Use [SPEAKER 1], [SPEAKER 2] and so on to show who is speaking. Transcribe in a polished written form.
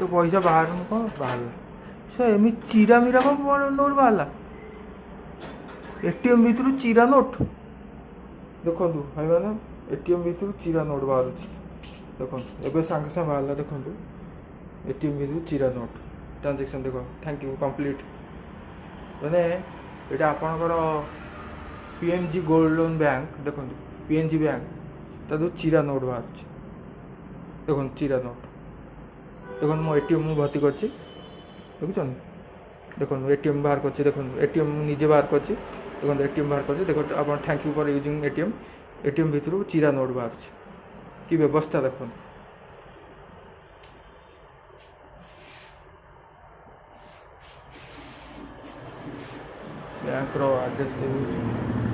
[SPEAKER 1] पैसा बाहर कौन बाहर से एम चिरा मीरा कौन नोट बाहर एटीएम भितर चिरा नोट देखु भाई मैंने एटीएम भितर चिरा नोट बाहर देखो एवं सागे सागे बाहर देखो एटीएम भितर चिरा नोट ट्रांजेक्शन देख थैंक यू कंप्लीट मैंने यहाँ आपणकर पीएनजी गोल्ड लोन बैंक देखो पीएनजी बैंक तो चिरा नोट बाहर देखो चिरा नोट देखो मो एटीएम मु भर्ती कर देखुन देखो एटीएम बाहर कर देखो एटीएम निजे बाहर कर देखो एटीएम बाहर कर देखो आप thank you for using ATM ATM भितर चिरा नोट बाहर कि व्यवस्था देखो बैंक रो एड्रेस